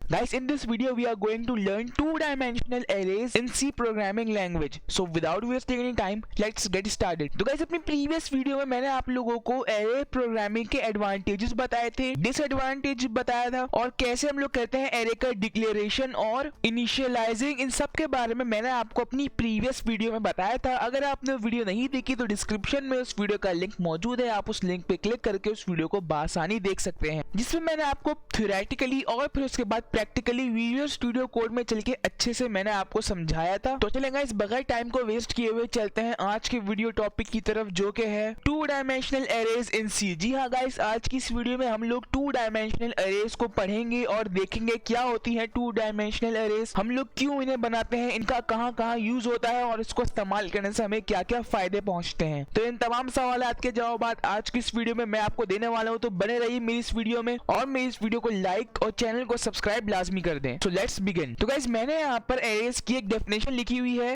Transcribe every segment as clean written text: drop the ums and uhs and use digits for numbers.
Guys, in this video we are going to learn two-dimensional arrays in C programming language. So without wasting any time, let's get started. तो guys, अपनी previous video में मैंने आप लोगों को array programming के advantages बताए थे, disadvantage बताया था और कैसे हम लोग करते हैं array का declaration और initializing, इन सब के बारे में मैंने आपको अपनी previous video में बताया था। अगर आपने वीडियो नहीं देखी तो डिस्क्रिप्शन में उस वीडियो का लिंक मौजूद है, आप उस लिंक पे क्लिक करके उस वीडियो को बासानी देख सकते हैं, जिसमें मैंने आपको थ्योरेटिकली और फिर उसके बाद प्रैक्टिकली विजुअल स्टूडियो कोड में चल के अच्छे से मैंने आपको समझाया था। तो चलेंगे इस बगैर टाइम को वेस्ट किए हुए चलते हैं आज के वीडियो टॉपिक की तरफ, जो कि है टू डायमेंशनल एरेज इन सी। जी हाँ गाइस, आज की इस वीडियो में हम लोग टू डायमेंशनल एरेज को पढ़ेंगे और देखेंगे क्या होती है टू डायमेंशनल एरेज, हम लोग क्यों इन्हें बनाते हैं, इनका कहाँ कहाँ यूज होता है और इसको इस्तेमाल करने से हमें क्या क्या फायदे पहुंचते हैं। तो इन तमाम सवालात के जवाब आज की इस वीडियो में मैं आपको देने वाला हूँ। तो बने रहिए मेरी इस वीडियो में और मेरी इस वीडियो को लाइक और चैनल को सब्सक्राइब लाजमी कर दें। So let's begin. तो गाइस, मैंने यहाँ पर एरेज की एक डेफिनेशन लिखी हुई है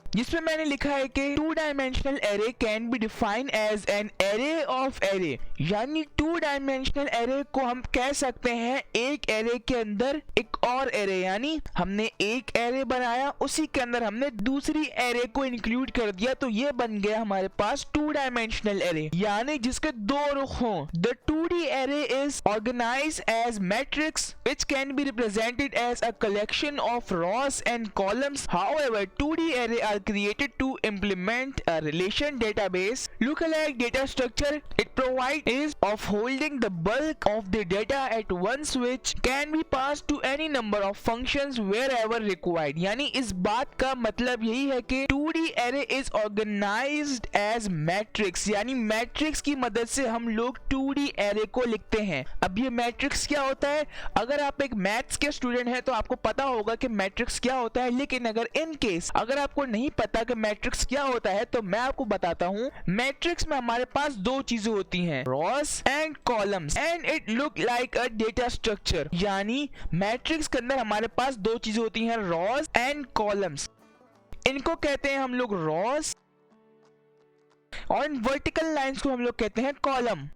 जिसमें मैंने लिखा है कि two dimensional array can be defined as an array of array, यानी टू डायमेंशनल एरे को हम कह सकते हैं एक एरे के अंदर एक और एरे, यानी हमने एक एरे बनाया उसी के अंदर हमने दूसरी एरे को इंक्लूड कर दिया, तो ये बन गया हमारे पास टू डायमेंशनल एरे, यानी जिसके दो रुख हों। The 2D array is organised as matrix which can be represented as a collection of rows and columns. However, 2D array are created to implement a relation database lookalike data structure. It provides is of holding the bulk of the data at once, which can be passed to any number of functions wherever required. यानी इस बात का मतलब यही है कि 2D array is organized as matrix, यानी matrix की मदद से हम लोग 2D array को लिखते हैं। अब ये मैट्रिक्स क्या होता है? अगर आप एक मैथ्स के स्टूडेंट हैं तो आपको पता होगा कि मैट्रिक्स क्या होता है, लेकिन अगर इन केस अगर आपको नहीं पता कि मैट्रिक्स क्या होता है तो मैं आपको बताता हूँ। मैट्रिक्स में हमारे पास दो चीजें होती हैं, Ross and columns, and it look like a data structure, यानी मैट्रिक्स के अंदर हमारे पास दो चीजें होती हैं, रॉस एंड कॉलम्स। इनको कहते हैं हम लोग रॉस और इन वर्टिकल लाइंस को हम लोग कहते हैं कॉलम,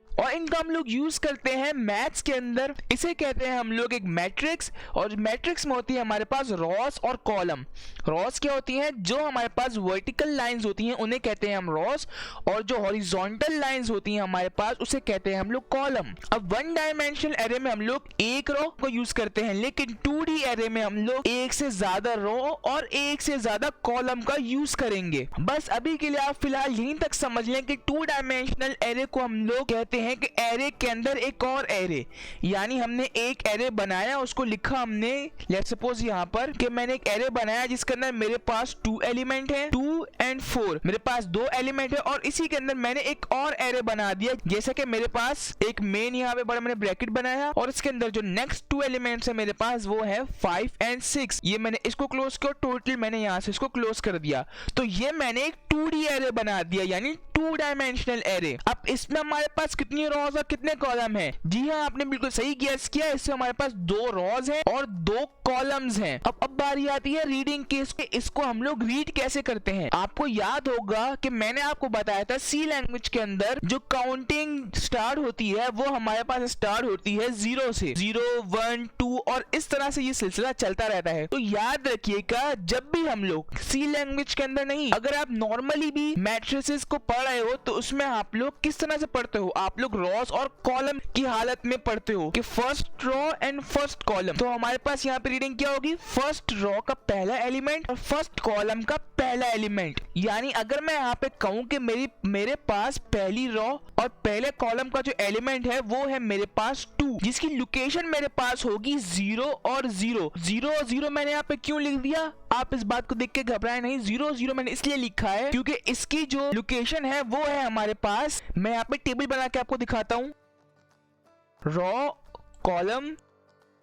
और इनका हम लोग यूज करते हैं मैथ्स के अंदर। इसे कहते हैं हम लोग एक मैट्रिक्स, और मैट्रिक्स में होती है हमारे पास रॉस और कॉलम। रॉस क्या होती हैं? जो हमारे पास वर्टिकल लाइंस होती हैं उन्हें कहते हैं हम रॉस, और जो हॉरिजॉन्टल लाइंस होती हैं हमारे पास उसे कहते हैं हम लोग कॉलम। अब वन डायमेंशनल एरे में हम लोग एक रो को यूज करते हैं, लेकिन 2D एरे में हम लोग एक से ज्यादा रो और एक से ज्यादा कॉलम का यूज करेंगे। बस अभी के लिए आप फिलहाल यहीं तक समझ लें कि टू डायमेंशनल एरे को हम लोग कहते हैं कि एरे के अंदर एक और एरे, यानी हमने एक एरे बनाया, उसको लिखा हमने, लेट्स सपोज यहाँ पर कि मैंने एक एरे बनाया जिसके अंदर मेरे पास 2 एलिमेंट है, 2 and 4, मेरे पास 2 एलिमेंट है, और इसी के अंदर मैंने एक और एरे बना दिया, जैसे कि मेरे पास एक मेन यहाँ पे बड़ा मैंने ब्रैकेट बनाया और इसके अंदर जो नेक्स्ट 2 एलिमेंट्स है मेरे पास वो है 5 and 6। ये मैंने इसको क्लोज किया, टोटल मैंने यहाँ से इसको क्लोज कर दिया, तो ये मैंने एक 2D एरे बना दिया, यानी टू डायमेंशनल एरे। अब इसमें हमारे पास कितनी रॉज और कितने कॉलम हैं? जी हाँ, आपने बिल्कुल सही गेस किया, इससे हमारे पास 2 रॉज हैं और 2 कॉलम्स हैं। अब बारी आती है रीडिंग की, इसको हम लोग रीड कैसे करते हैं। आपको याद होगा कि मैंने आपको बताया था सी लैंग्वेज के अंदर जो काउंटिंग स्टार्ट होती है वो हमारे पास स्टार्ट होती है 0 से, 0 1 2 और इस तरह से ये सिलसिला चलता रहता है। तो याद रखिएगा, जब भी हम लोग सी लैंग्वेज के अंदर नहीं, अगर आप नॉर्मली भी मैट्रिसेस को पढ़ रहे हो तो उसमें आप लोग किस तरह से पढ़ते हो? आप लोग रॉस और कॉलम की हालत में पढ़ते हो कि first row and first column. तो हमारे पास यहाँ पे रीडिंग क्या होगी? फर्स्ट रो का पहला एलिमेंट और फर्स्ट कॉलम का पहला एलिमेंट। यानी अगर मैं यहाँ पे कहूँ कि मेरे पास पहली रो और पहले कॉलम का जो एलिमेंट है वो है मेरे पास 2, जिसकी लोकेशन मेरे पास होगी 0 और 0। 0 और 0 मैंने यहाँ पे क्यों लिख दिया? आप इस बात को देख के घबराए नहीं, 0 0 मैंने इसलिए लिखा है क्योंकि इसकी जो लोकेशन है वो है हमारे पास, मैं यहाँ पे टेबल बना के आपको दिखाता हूँ, रो कॉलम,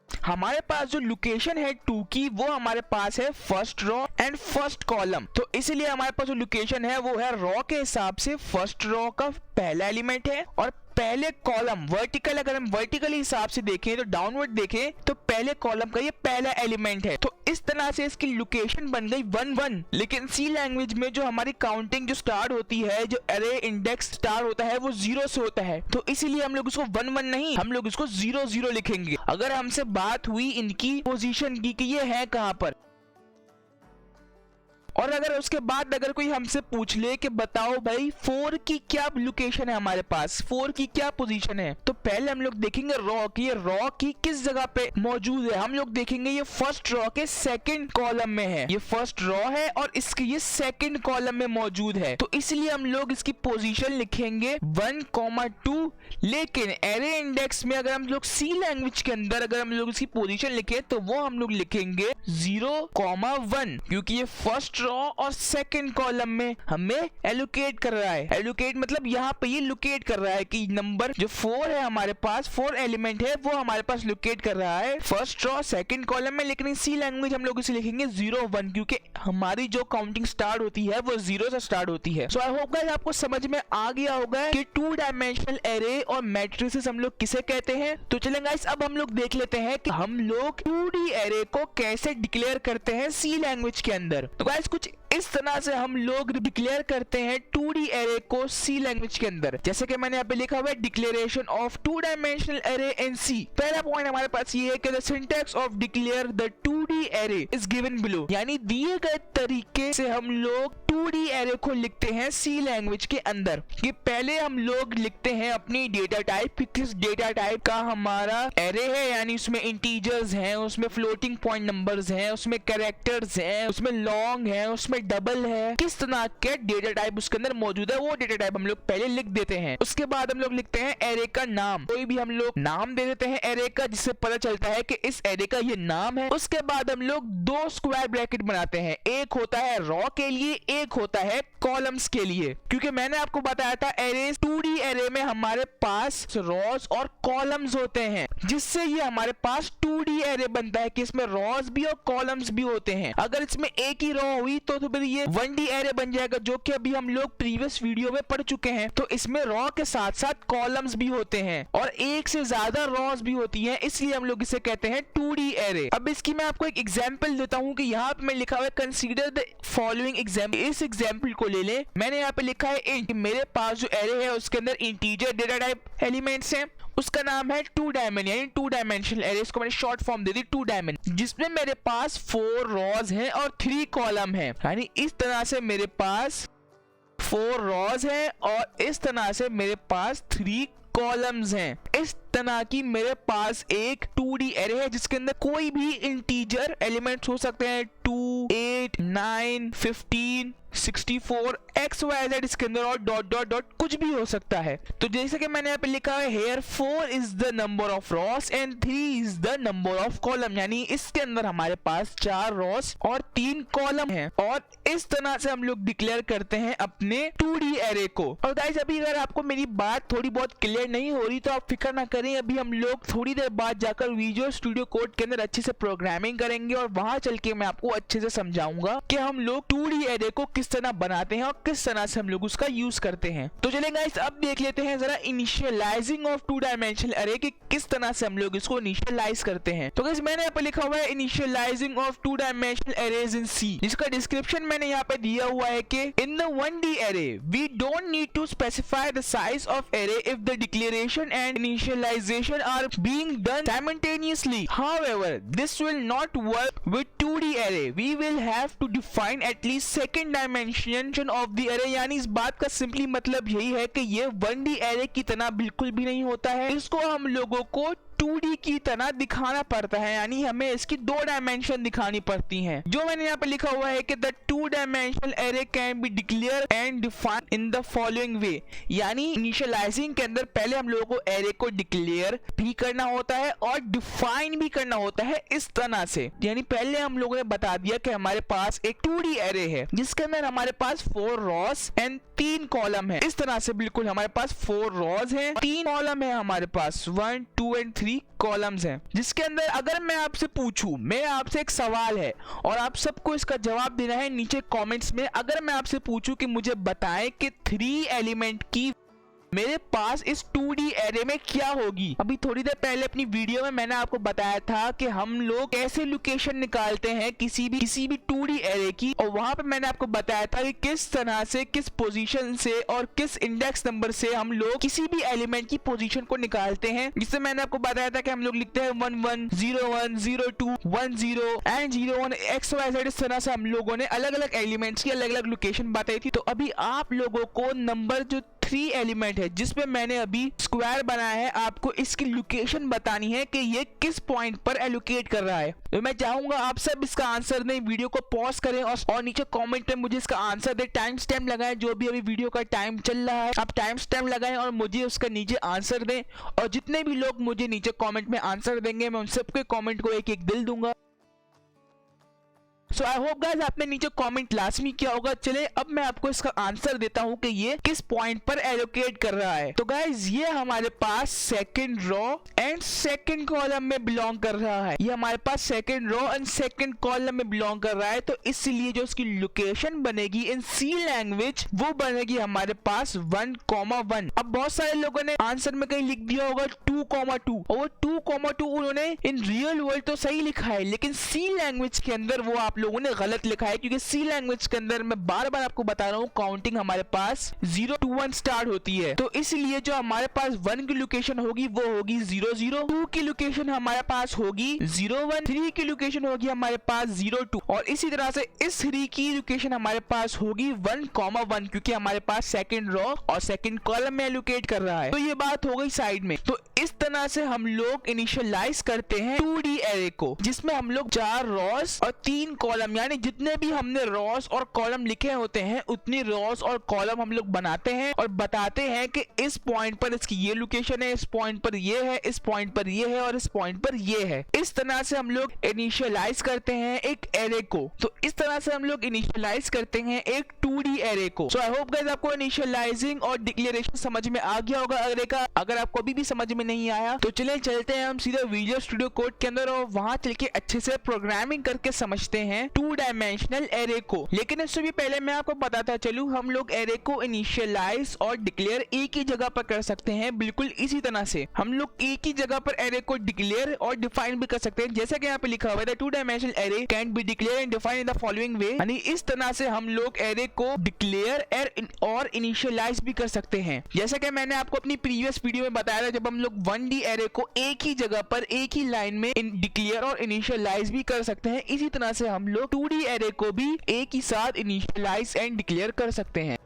हमारे पास जो लोकेशन है 2 की वो हमारे पास है first row and first column. तो इसलिए हमारे पास जो लोकेशन है वो है रो के हिसाब से फर्स्ट रो का पहला एलिमेंट है और पहले कॉलम वर्टिकल, अगर हम वर्टिकल हिसाब से देखें तो डाउनवर्ड देखें तो पहले कॉलम का ये पहला एलिमेंट है। तो इस तरह से इसकी लोकेशन बन गई 1 1। लेकिन सी लैंग्वेज में जो हमारी काउंटिंग जो स्टार्ट होती है, जो एरे इंडेक्स स्टार्ट होता है वो 0 से होता है। तो इसीलिए हम लोग इसको 1 1 नहीं, हम लोग इसको 0 0 लिखेंगे। अगर हमसे बात हुई इनकी पोजीशन की कि ये है कहां पर, और अगर उसके बाद अगर कोई हमसे पूछ ले कि बताओ भाई 4 की क्या लोकेशन है, हमारे पास 4 की क्या पोजीशन है, तो पहले हम लोग देखेंगे रॉ की, ये रॉ की किस जगह पे मौजूद है। हम लोग देखेंगे ये फर्स्ट रॉ के सेकंड कॉलम में है, ये फर्स्ट रॉ है और इसके ये सेकंड कॉलम में मौजूद है। तो इसलिए हम लोग इसकी पोजीशन लिखेंगे 1,2। लेकिन एरे इंडेक्स में अगर हम लोग सी लैंग्वेज के अंदर अगर हम लोग इसकी पोजीशन लिखे तो वो हम लोग लिखेंगे 0,1, क्योंकि ये फर्स्ट रॉ और सेकंड कॉलम में हमें एलोकेट कर रहा है। एलोकेट मतलब यहाँ पे ये लोकेट कर रहा है कि नंबर जो 4 है हमारे पास, 4 एलिमेंट है वो हमारे पास लोकेट कर रहा है फर्स्ट रॉ सेकंड कॉलम में। लेकिन सी लैंग्वेज हम लोग इसे लिखेंगे 0 1, क्योंकि हमारी जो काउंटिंग स्टार्ट होती है वो 0 से स्टार्ट होती है। सो आई होप गाइस आपको समझ में आ गया होगा कि 2 डायमेंशनल एरे और मैट्रिसेस हम लोग किसे कहते हैं। तो चलें गाइस अब हम लोग देख लेते हैं कि हम लोग 2D एरे को कैसे डिक्लेयर करते हैं सी लैंग्वेज के अंदर। तो गाइस कुछ इस तरह से हम लोग डिक्लेयर करते हैं 2D एरे को सी लैंग्वेज के अंदर। जैसे कि मैंने यहाँ पे लिखा हुआ है declaration of 2 dimensional array in C. पहला पॉइंट हमारे पास ये है कि the syntax of declare the 2D array is given below, यानी दिए गए तरीके से हम लोग 2D एरे को लिखते हैं सी लैंग्वेज के अंदर। कि पहले हम लोग लिखते हैं अपनी डेटा टाइप, किस डेटा टाइप का हमारा एरे है, यानी उसमें इंटीजर्स हैं, उसमें फ्लोटिंग पॉइंट नंबर्स हैं, उसमें कैरेक्टर्स हैं, उसमें लॉन्ग है, उसमें डबल है, किस तरह के डेटा टाइप उसके अंदर मौजूद है वो डेटा टाइप हम लोग पहले लिख देते हैं। उसके बाद हम लोग लिखते हैं एरे का नाम, कोई भी हम लोग नाम दे देते हैं एरे का जिससे पता चलता है कि इस एरे का ये नाम है। उसके बाद हम लोग 2 स्क्वायर ब्रैकेट बनाते हैं, एक होता है रॉ के लिए, एक होता है कॉलम्स के लिए। क्योंकि मैंने आपको बताया था एरे 2D एरे में हमारे पास रॉज और कॉलम्स होते हैं, जिससे ये हमारे पास 2D एरे बनता है कि इसमें रॉज भी और कॉलम्स भी होते हैं। अगर इसमें एक ही रॉ हुई तो फिर ये 1D एरे बन जाएगा, जो कि अभी हम लोग प्रीवियस वीडियो में पढ़ चुके हैं। तो इसमें रॉ के साथ साथ कॉलम्स भी होते हैं और एक से ज्यादा रॉज भी होती हैं, इसलिए हम लोग इसे कहते हैं 2D एरे। अब इसकी मैं आपको एक एग्जांपल देता हूं कि यहाँ पे मैं लिखा हुआ है कंसीडर द फॉलोइंग एग्जांपल। इस एग्जांपल को ले लें, मैंने यहाँ पे लिखा है इंट, मेरे पास जो एरे है उसके अंदर इंटीजर डेटा टाइप एलिमेंट्स हैं, उसका नाम है 2 डायमेंशन, यानी 2 डायमेंशनल एरे, इसको मैंने शॉर्ट फॉर्म दे दी 2 डायमेंशन, जिसमें मेरे पास 4 रॉज हैं और 3 कॉलम है। यानी इस तरह से मेरे पास 4 रॉज हैं और इस तरह से मेरे पास 3 कॉलम्स हैं। इस तरह की मेरे पास एक 2D एरे है जिसके अंदर कोई भी इंटीजर एलिमेंट्स हो सकते हैं, 2, 8, 9, 15, 64, XYZ इसके अंदर और डॉट डॉट डॉट कुछ भी हो सकता है। तो जैसे कि मैंने यहाँ पे लिखा है here 4 is the number of rows and 3 is the number of column, यानी इसके अंदर हमारे पास 4 रॉस और 3 कॉलम हैं। और इस तरह से हम लोग डिक्लेयर करते हैं अपने 2D एरे को। और गाइस अभी अगर आपको मेरी बात थोड़ी बहुत क्लियर नहीं हो रही तो आप फिक्र ना करें, अभी हम लोग थोड़ी देर बाद जाकर विजुअल स्टूडियो कोड के अंदर अच्छे से प्रोग्रामिंग करेंगे और वहां चल के मैं आपको अच्छे से समझाऊंगा कि हम लोग 2D एरे को किस तरह बनाते हैं और किस तरह से हम लोग उसका यूज करते हैं। तो चलें गाइस अब देख लेते हैं जरा इनिशियलाइजिंग ऑफ 2 डायमेंशनल एरे कि किस तरह से हम लोग इसको इनिशियलाइज करते हैं। तो गाइस मैंने यहाँ पे लिखा हुआ है initialising of 2 dimensional arrays in C, जिसका डिस्क्रिप्शन मैंने यहाँ पे दिया हुआ है कि in the 1D array we don't need to specify the size of array if the declaration and initialisation are being done simultaneously. However this will not work with 2D array, we will have to define at least second dimension of the array. यानी इस बात का simply मतलब यही है कि ये 1D array की तरह बिल्कुल भी नहीं होता है, इसको हम लोगों को 2D की तरह दिखाना पड़ता है, यानी हमें इसकी 2 डायमेंशन दिखानी पड़ती हैं। जो मैंने यहाँ पे लिखा हुआ है कि the 2 dimensional array can be declare and define in the following वे, यानी इनिशियलाइजिंग के अंदर पहले हम लोगों को एरे को डिक्लेयर भी करना होता है और डिफाइन भी करना होता है इस तरह से। यानी पहले हम लोगों ने बता दिया कि हमारे पास एक 2D एरे है जिसके अंदर हमारे पास 4 रॉस एंड 3 कॉलम है। इस तरह से बिल्कुल हमारे पास 4 रॉज हैं, 3 कॉलम है, हमारे पास 1, 2 एंड 3 कॉलम्स हैं। जिसके अंदर अगर मैं आपसे पूछूं, मैं आपसे एक सवाल है और आप सबको इसका जवाब देना है नीचे कमेंट्स में। अगर मैं आपसे पूछूं कि मुझे बताएं कि 3 एलिमेंट की मेरे पास इस 2D एरे में क्या होगी। अभी थोड़ी देर पहले अपनी वीडियो में मैंने आपको बताया था कि हम लोग कैसे लोकेशन निकालते हैं किसी भी 2D एरे की, और वहां पे मैंने आपको बताया था कि किस तरह से, किस पोजीशन से और किस इंडेक्स नंबर से हम लोग किसी भी एलिमेंट की पोजीशन को निकालते हैं। जिससे मैंने आपको बताया था कि हम लोग लिखते हैं 1 1 0 1 0 2 1 0 एंड 0 1 XYZ। इस तरह से हम लोगों ने अलग अलग एलिमेंट्स की अलग अलग लोकेशन बताई थी। तो अभी आप लोगों को नंबर जो 3 एलिमेंट है जिसपे मैंने अभी स्क्वायर बनाया है, आपको इसकी लोकेशन बतानी है कि ये किस पॉइंट पर एलोकेट कर रहा है। तो मैं चाहूंगा आप सब इसका आंसर दें, वीडियो को पॉज करें और नीचे कमेंट में मुझे इसका आंसर दें। टाइम स्टैम्प लगाएं, जो भी अभी वीडियो का टाइम चल रहा है आप टाइम स्टैम्प लगाएं और मुझे उसका नीचे आंसर दें। और जितने भी लोग मुझे नीचे कॉमेंट में आंसर देंगे मैं उन सबके कॉमेंट को एक एक दिल दूंगा। सो आई होप गाइस आपने नीचे कमेंट लाजमी किया होगा। चले अब मैं आपको इसका आंसर देता हूं कि ये किस पॉइंट पर एलोकेट कर रहा है। तो गाइस ये हमारे पास second row and second column में बिलोंग कर रहा है। ये हमारे पास second row and second column में बिलोंग कर रहा है। तो इसलिए जो इसकी लोकेशन बनेगी इन सी लैंग्वेज वो बनेगी हमारे पास 1,1। अब बहुत सारे लोगों ने आंसर में कहीं लिख दिया होगा 2,2 और वो 2,2 उन्होंने इन रियल वर्ल्ड तो सही लिखा है, लेकिन सी लैंग्वेज के अंदर वो आप लोगों ने गलत लिखा है। क्योंकि सी लैंग्वेज के अंदर मैं बार बार आपको बता रहा हूँ काउंटिंग हमारे पास 0 to 1 स्टार्ट होती है। तो इसलिए जो हमारे पास 1 की लोकेशन होगी वो होगी 0 0, 2 की लोकेशन हमारे पास होगी 0 1, 3 की लोकेशन होगी हमारे पास 0 2 और इसी तरह से इस 3 की लोकेशन हमारे पास होगी 1,1 क्योंकि हमारे पास सेकंड रो और सेकंड कॉलम में एलोकेट कर रहा है। तो ये बात हो गई साइड में। तो इस तरह से हम लोग इनिशियलाइज करते हैं 2D एरे को, जिसमें हम लोग 4 रॉस और 3 कॉलम, यानी जितने भी हमने रॉस और कॉलम लिखे होते हैं उतनी रॉस और कॉलम हम लोग बनाते हैं और बताते हैं कि इस पॉइंट पर इसकी ये लोकेशन है, इस पॉइंट पर ये है, इस पॉइंट पर ये है और इस पॉइंट पर ये है। इस तरह से हम लोग इनिशियलाइज करते हैं एक एरे को। तो इस तरह से हम लोग इनिशियलाइज करते हैं एक 2D एरे को। सो आई होप गाइस आपको इनिशियलाइजिंग और डिक्लेरेशन समझ में आ गया होगा एरे का। अगर आपको अभी भी समझ में नहीं आया तो चलिए चलते हैं हम सीधा विजुअल स्टूडियो कोड के अंदर और वहां चल के अच्छे से प्रोग्रामिंग करके समझते हैं 2 डायमेंशनल एरे को। लेकिन इससे भी पहले मैं आपको बताता चलूं, हम लोग एरे को इनिशियलाइज और डिक्लेयर एक ही जगह पर कर सकते हैं। बिल्कुल इसी तरह से हम लोग एक ही जगह पर एरे को डिक्लेयर और डिफाइन भी कर सकते हैं। जैसा कि यहाँ पे लिखा हुआ है 2 dimensional array can be declare and define in the following वे, यानी इस तरह से हम लोग एरे को डिक्लेयर और इनिशियलाइज भी कर सकते हैं। जैसा कि मैंने आपको अपनी प्रीवियस वीडियो में बताया था, जब हम लोग 1D एरे को एक ही जगह पर एक ही लाइन में डिक्लेयर और इनिशियलाइज भी कर सकते हैं, इसी तरह से हम लोग 2D एरे को भी एक ही साथ इनिशियलाइज एंड डिक्लेयर कर सकते हैं।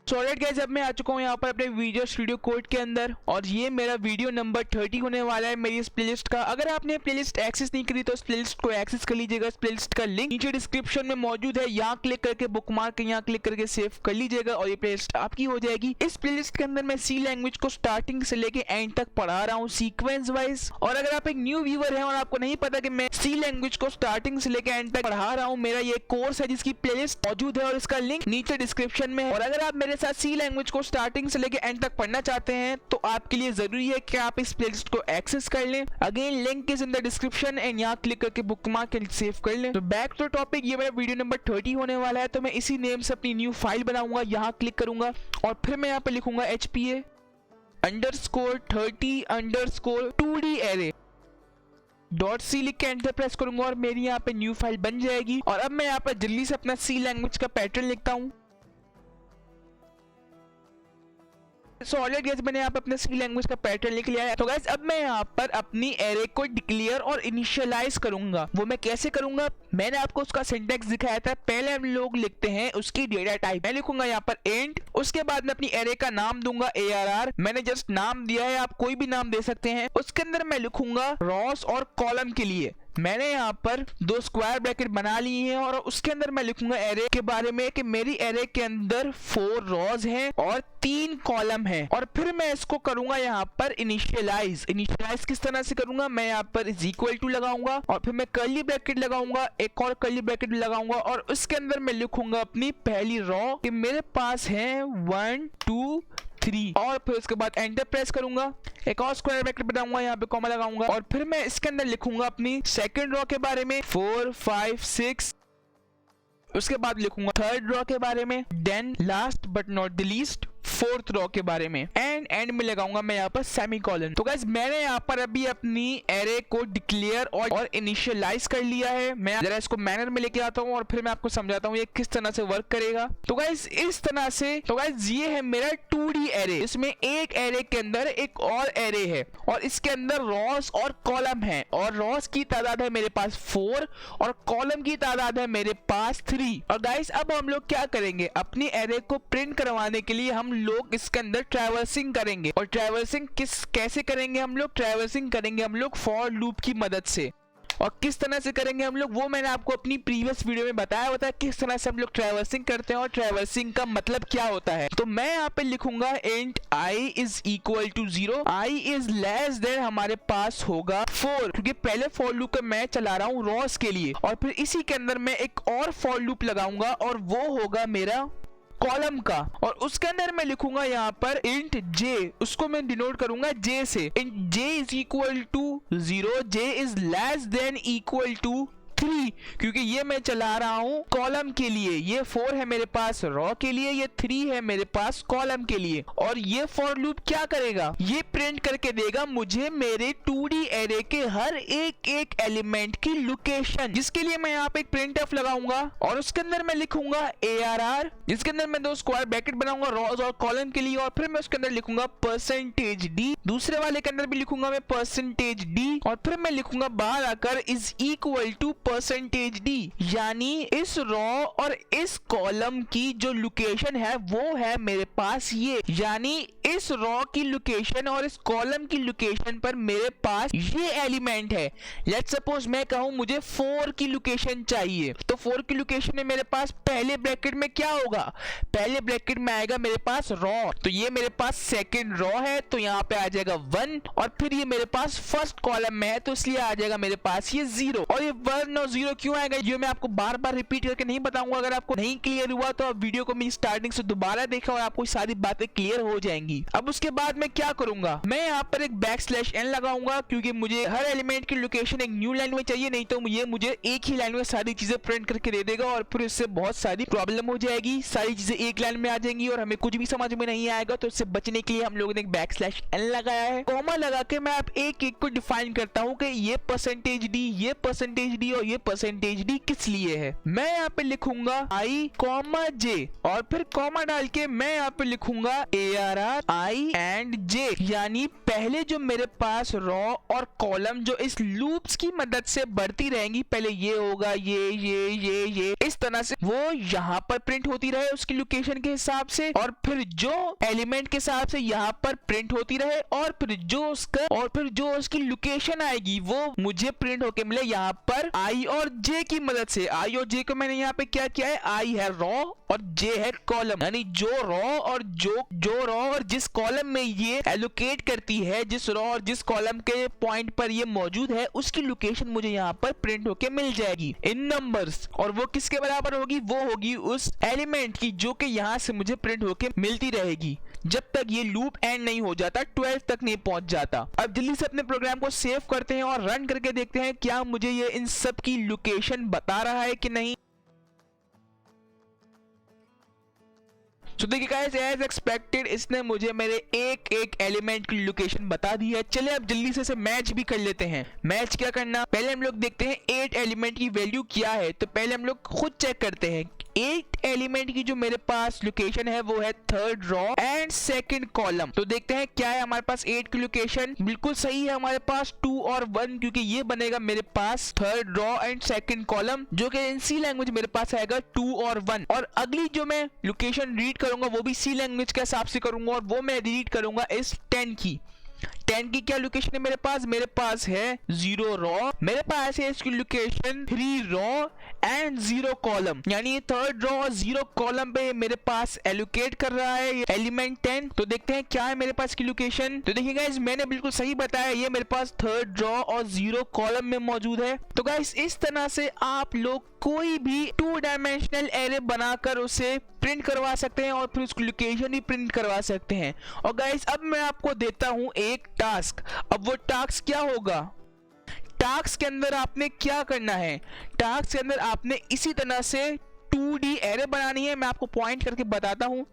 सो ऑलराइट गाइस, अब मैं आ चुका हूँ यहाँ पर अपने विजुअल स्टूडियो कोड के अंदर और ये मेरा वीडियो नंबर 30 होने वाला है मेरी इस प्लेलिस्ट का। अगर आपने प्लेलिस्ट एक्सेस नहीं करी तो इस प्लेलिस्ट को एक्सेस कर लीजिएगा। इस प्लेलिस्ट का लिंक नीचे डिस्क्रिप्शन में मौजूद है, यहाँ क्लिक करके बुकमार्क यहाँ क्लिक करके सेव कर लीजिएगा और ये प्लेलिस्ट आपकी हो जाएगी। इस प्लेलिस्ट के अंदर मैं सी लैंग्वेज को स्टार्टिंग से लेके एंड तक पढ़ा रहा हूँ सीक्वेंस वाइज। और अगर आप एक न्यू व्यूअर है और आपको नहीं पता कि मैं सी लैंग्वेज को स्टार्टिंग से लेके एंड तक पढ़ा रहा हूँ, मेरा ये कोर्स है जिसकी प्लेलिस्ट मौजूद है और इसका लिंक नीचे डिस्क्रिप्शन में है। और अगर आप मेरे साथ सी लैंग्वेज को स्टार्टिंग से लेके एंड तक पढ़ना चाहते हैं तो आपके लिए जरूरी है कि आप इस प्लेलिस्ट को एक्सेस कर लें। Again link is in the description and यहाँ क्लिक करके बुकमार्क सेव कर लें। तो बैक टू टॉपिक, ये मेरा वीडियो नंबर 30 होने वाला है। तो मैं इसी नेम से अपनी न्यू फाइल बनाऊंगा, यहाँ क्लिक करूंगा और फिर मैं यहाँ पे लिखूंगा HPA _30 2D एरे .c लिख के एंटर प्रेस करूंगा और मेरी यहाँ पे न्यू फाइल बन जाएगी। और अब मैं यहाँ पर जल्दी से अपना सी लैंग्वेज का पैटर्न लिखता हूँ। सो ऑलरेडी गाइस मैंने यहाँ पे अपने सी लैंग्वेज का पैटर्न लिख लिया है। तो गाइस अब मैं यहाँ पर अपनी एरे को डिक्लेयर और इनिशियलाइज करूंगा। वो मैं कैसे करूंगा, मैंने आपको उसका सिंटैक्स दिखाया था। पहले हम लोग लिखते हैं उसकी डेटा टाइप। मैं लिखूंगा यहाँ पर इंट, उसके बाद मैं अपनी एरे का नाम दूंगा ARR। मैंने जस्ट नाम दिया है, आप कोई भी नाम दे सकते हैं। उसके अंदर मैं लिखूंगा रॉस और कॉलम के लिए मैंने यहाँ पर 2 स्क्वायर ब्रैकेट बना लिए हैं और उसके अंदर मैं लिखूंगा एरे के बारे में कि मेरी एरे के अंदर 4 रॉज हैं और 3 कॉलम हैं। और फिर मैं इसको करूंगा यहाँ पर इनिशियलाइज। किस तरह से करूंगा, मैं यहाँ पर इज इक्वल टू लगाऊंगा और फिर मैं कर्ली ब्रैकेट लगाऊंगा, एक और कर्ली ब्रैकेट लगाऊंगा और उसके अंदर मैं लिखूंगा अपनी पहली रॉ कि मेरे पास है 1 2 3 और फिर उसके बाद एंटर प्रेस करूंगा, एक और स्क्वायर ब्रैकेट बनाऊंगा, यहाँ पे कॉमा लगाऊंगा और फिर मैं इसके अंदर लिखूंगा अपनी सेकंड रो के बारे में 4 5 6 उसके बाद लिखूंगा थर्ड रॉ के बारे में, then last but not the least fourth row के बारे में, एंड में लगाऊंगा मैं यहाँ पर सेमीकोलन। तो गाइस मैंने यहाँ पर अभी अपनी एरे को डिक्लेयर और इनिशियलाइज कर लिया है। मैं जरा इसको मैनर में लेके आता हूँ और फिर मैं आपको समझाता हूँ ये किस तरह से वर्क करेगा। तो गाइस इस तरह से, तो गाइस ये है मेरा 2D एरे। इसमें एक एरे के अंदर एक और एरे है और इसके अंदर रॉस और कॉलम है, और रॉस की तादाद है मेरे पास 4 और कॉलम की तादाद है मेरे पास 3। और गाइस अब हम लोग क्या करेंगे, अपनी एरे को प्रिंट करवाने के लिए हम लोग इसके अंदर ट्रैवर्सिंग करेंगे। और ट्रैवर्सिंग कैसे करेंगे हम लोग, ट्रैवर्सिंग करेंगे हम लोग फॉर लूप की मदद से। और किस तरह से करेंगे हम लोग वो मैंने आपको अपनी प्रीवियस वीडियो में बताया होता है किस तरह से हम लोग ट्रैवर्सिंग करते हैं और ट्रैवर्सिंग का मतलब क्या होता है। तो मैं यहाँ पे लिखूंगा int i is equal to 0, i is less than हमारे पास होगा 4, क्योंकि पहले फॉर लूप मैं चला रहा हूँ रॉस के लिए, और फिर इसी के अंदर मैं एक और फॉर लूप लगाऊंगा और वो होगा मेरा कॉलम का। और उसके अंदर मैं लिखूंगा यहाँ पर इंट j, उसको मैं डिनोट करूंगा j से। Int j is equal to 0, j is less than equal to 3, क्योंकि ये मैं चला रहा हूं कॉलम के लिए। ये 4 है मेरे पास रॉ के लिए, ये 3 है मेरे पास कॉलम के लिए। और ये फॉर लूप क्या करेगा, ये प्रिंट करके देगा मुझे मेरे 2D एरे के हर एक एलिमेंट की लोकेशन, जिसके लिए मैं यहाँ पे एक प्रिंटफ लगाऊंगा और उसके अंदर मैं लिखूंगा ARR, जिसके अंदर मैं 2 स्क्वायर ब्रैकेट बनाऊंगा रॉस और कॉलम के लिए, और फिर मैं उसके अंदर लिखूंगा %d, दूसरे वाले के अंदर भी लिखूंगा मैं %d, और फिर मैं लिखूंगा बाहर आकर इज इक्वल टू %d, यानी इस रॉ और इस कॉलम की जो लोकेशन है वो है मेरे पास ये, यानी इस रॉ की लोकेशन और इस कॉलम की लोकेशन पर मेरे पास ये एलिमेंट है। लेट्स सपोज मैं कहूं मुझे 4 की लोकेशन चाहिए, तो 4 की लोकेशन में मेरे पास पहले ब्रैकेट में क्या होगा, पहले ब्रैकेट में आएगा मेरे पास रॉ, तो ये मेरे पास सेकंड रॉ है तो यहाँ पे आ जाएगा 1, और फिर ये मेरे पास फर्स्ट कॉलम में है तो इसलिए आ जाएगा मेरे पास ये 0। और ये 1 और 0 क्यों आएगा ये मैं आपको बार बार रिपीट करके नहीं बताऊंगा। अगर आपको नहीं क्लियर हुआ तो आप वीडियो को मेरी स्टार्टिंग से दोबारा देखा और आपको सारी बातें क्लियर हो जाएंगी। अब उसके बाद मैं क्या करूंगा, मैं यहाँ पर एक \n लगाऊंगा, क्योंकि मुझे हर एलिमेंट की लोकेशन एक न्यू लाइन में चाहिए, नहीं तो ये मुझे एक ही लाइन में सारी चीजें प्रिंट करके दे देगा और फिर इससे बहुत सारी प्रॉब्लम हो जाएगी, सारी चीजें एक लाइन में आ जाएंगी और हमें कुछ भी समझ में नहीं आएगा। तो इससे बचने के लिए हम लोगों ने एक \n लगाया है। कॉमा लगा के मैं आप एक को डिफाइन करता हूँ कि ये %d, ये %d और ये %d किस लिए है। मैं यहाँ पे लिखूंगा i, j, और फिर कॉमा डाल के मैं यहाँ पे लिखूंगा ARR i एंड j, यानी पहले जो मेरे पास रॉ और कॉलम जो इस लूप्स की मदद से बढ़ती रहेंगी, पहले ये होगा ये इस तरह से वो यहाँ पर प्रिंट होती रहे उसकी लोकेशन के हिसाब से, और फिर जो एलिमेंट के हिसाब से यहाँ पर प्रिंट होती रहे, और फिर जो उसकी लोकेशन आएगी वो मुझे प्रिंट होके मिले यहाँ पर i और j की मदद से। i और j को मैंने यहाँ पे क्या किया है, i है रॉ और j है कॉलम, यानी जो रॉ और जिस कॉलम में ये एलोकेट करती है, जिस रॉ और जिस कॉलम के पॉइंट पर ये मौजूद है उसकी लोकेशन मुझे यहाँ पर प्रिंट होके मिल जाएगी इन नंबर्स। और वो किसके बराबर होगी, वो होगी उस एलिमेंट की जो कि यहाँ से मुझे प्रिंट होके मिलती रहेगी जब तक ये लूप एंड नहीं हो जाता, 12 तक नहीं पहुंच जाता। अब जल्दी से अपने प्रोग्राम को सेव करते हैं और रन करके देखते हैं क्या मुझे ये इन सब की लोकेशन बता रहा है कि नहीं। तो देखिए गाइस, एज एक्सपेक्टेड इसने मुझे मेरे एक एलिमेंट की लोकेशन बता दी है। चलिए अब जल्दी से इसे मैच भी कर लेते हैं। मैच क्या करना, पहले हम लोग देखते हैं 8 एलिमेंट की वैल्यू क्या है। तो पहले हम लोग खुद चेक करते हैं। 8 एलिमेंट की जो मेरे पास लोकेशन है वो है third row and second column. तो देखते हैं क्या है हमारे पास 8 की लोकेशन। बिल्कुल सही है हमारे पास 2 और 1, क्योंकि ये बनेगा मेरे पास third row and second column, जो कि इन सी लैंग्वेज मेरे पास आएगा 2 और 1। और अगली जो मैं लोकेशन रीड करूंगा वो भी सी लैंग्वेज के हिसाब से करूंगा, और वो मैं रीड करूंगा इस 10 की। 10 की क्या लोकेशन है मेरे पास है 0 रॉ, मेरे पास है इसकी लोकेशन 3 रॉ एंड 0 कॉलम, यानी थर्ड रॉ और 0 कॉलम पे मेरे पास एलोकेट कर रहा है एलिमेंट 10। तो देखते हैं क्या है मेरे पास की लोकेशन। तो देखिए गाइस, मैंने बिल्कुल सही बताया, ये मेरे पास थर्ड रॉ और 0 कॉलम में मौजूद है। तो गाइस, इस तरह से आप लोग कोई भी 2 डायमेंशनल एरे बनाकर उसे प्रिंट करवा सकते हैं और फिर उसकी लोकेशन भी प्रिंट करवा सकते हैं। और गाइस, अब मैं आपको देता हूं एक टास्क। अब वो टास्क क्या होगा, टास्क के अंदर आपने क्या करना है, टास्क के अंदर आपने इसी तरह से 2D एरे बनानी है। मैं आपको पॉइंट करके बताता हूँ।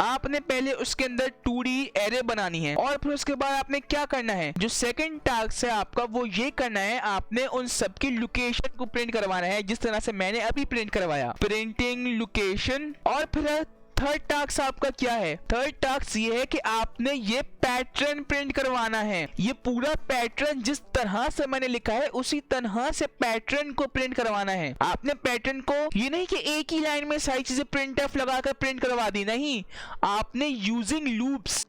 आपने पहले उसके अंदर 2D एरे बनानी है और फिर उसके बाद आपने क्या करना है, जो सेकंड टास्क है आपका वो ये करना है, आपने उन सबकी लोकेशन को प्रिंट करवाना है जिस तरह से मैंने अभी प्रिंट करवाया, प्रिंटिंग लोकेशन। और फिर थर्ड टास्क आपका क्या है, थर्ड टास्क ये है कि आपने ये पैटर्न प्रिंट करवाना है। ये पूरा पैटर्न जिस तरह से मैंने लिखा है उसी तरह से पैटर्न को प्रिंट करवाना है। आपने पैटर्न को ये नहीं कि एक ही लाइन में सारी चीजें प्रिंट एफ लगाकर प्रिंट करवा दी, नहीं, आपने यूजिंग लूप्स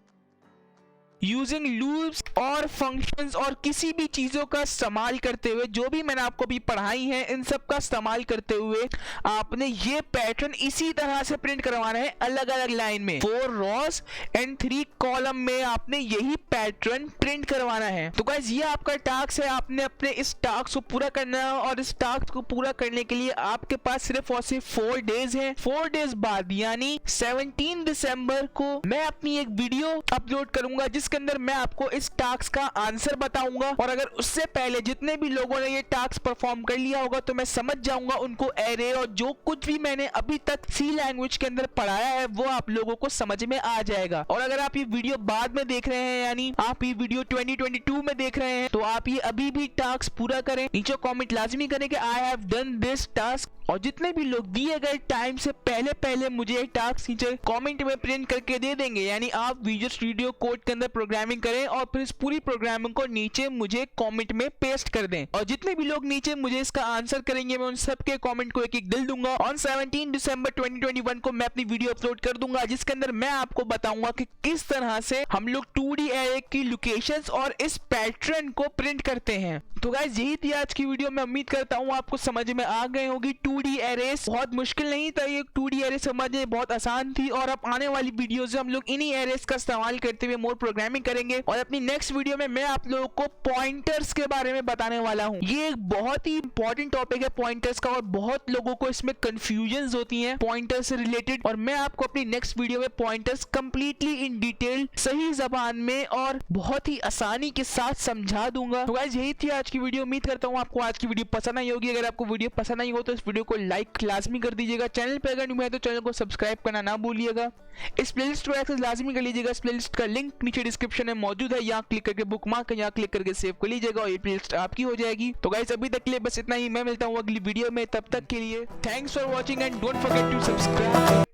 और फंक्शंस और किसी भी चीजों का इस्तेमाल करते हुए, जो भी मैंने आपको भी पढ़ाई है इन सब का इस्तेमाल करते हुए आपने ये पैटर्न इसी तरह से प्रिंट करवाना है, अलग अलग लाइन में 4 रॉस एंड 3 कॉलम में आपने यही पैटर्न प्रिंट करवाना है। तो गाइस ये आपका टास्क है, आपने अपने इस टास्क को पूरा करना है और इस टास्क को पूरा करने के लिए आपके पास सिर्फ और सिर्फ 4 डेज है। 4 डेज बाद यानी 17 दिसंबर को मैं अपनी एक वीडियो अपलोड करूंगा जिसके अंदर मैं आपको इस टास्क का आंसर बताऊंगा, और अगर उससे पहले जितने भी लोगों ने ये टास्क परफॉर्म कर लिया होगा तो मैं समझ जाऊंगा उनको एरे और जो कुछ भी मैंने अभी तक सी लैंग्वेज के अंदर पढ़ाया है वो आप लोगों को समझ में आ जाएगा। और अगर आप ये वीडियो बाद में देख रहे हैं यानी आप ये वीडियो 2022 में देख रहे हैं तो आप ये अभी भी टास्क पूरा करें, नीचे कॉमेंट लाजमी करें कि I have done this task. और जितने भी लोग दिए गए टाइम से पहले पहले मुझे टास्क नीचे कमेंट में प्रिंट करके दे देंगे, यानी आप विजुअल स्टूडियो कोड के अंदर प्रोग्रामिंग करें और फिर इस पूरी प्रोग्रामिंग को नीचे मुझे कमेंट में पेस्ट कर दें। और जितने भी लोग नीचे मुझे इसका आंसर करेंगे मैं उन सबके कमेंट को एक एक दिल दूंगा। ऑन 17 दिसंबर 2021 को मैं अपनी वीडियो अपलोड कर दूंगा जिसके अंदर मैं आपको बताऊंगा कि किस तरह से हम लोग 2D एरे की लोकेशंस और इस पैटर्न को प्रिंट करते हैं। तो गाइस यही थी आज की वीडियो। मैं उम्मीद करता हूँ आपको समझ में आ गई होगी। 2D एरेस बहुत मुश्किल नहीं था, ये 2D एरे समझने बहुत आसान थी और अब आने वाली वीडियोस में हम लोग इन्हीं एरेस का इस्तेमाल करते हुए मोर प्रोग्रामिंग करेंगे। और अपनी नेक्स्ट वीडियो में मैं आप लोगों को पॉइंटर्स के बारे में बताने वाला हूँ। ये एक बहुत ही इंपॉर्टेंट टॉपिक है पॉइंटर्स का और बहुत लोगों को इसमें कंफ्यूजन होती है पॉइंटर्स से रिलेटेड, और मैं आपको अपनी नेक्स्ट वीडियो में पॉइंटर्स कंप्लीटली इन डिटेल सही जबान में और बहुत ही आसानी के साथ समझा दूंगा। तो गाइस यही थी आज की वीडियो। उम्मीद करता हूँ आपको आज की वीडियो पसंद आई होगी। अगर आपको वीडियो पसंद आई हो तो इस वीडियो को लाइक लाजमी कर दीजिएगा। चैनल पे अगर न्यू है तो चैनल को सब्सक्राइब करना ना भूलिएगा। इस प्लेलिस्ट को एक्सेस लाजमी कर लीजिएगा। इस प्लेलिस्ट का लिंक नीचे डिस्क्रिप्शन में मौजूद है, यहाँ क्लिक करके बुकमार्क यहाँ क्लिक करके सेव कर लीजिएगा और ये प्लेलिस्ट आपकी हो जाएगी। तो गाइस अभी तक के लिए बस इतना ही। मैं मिलता हूँ अगली वीडियो में, तब तक के लिए thanks for watching and don't forget to subscribe.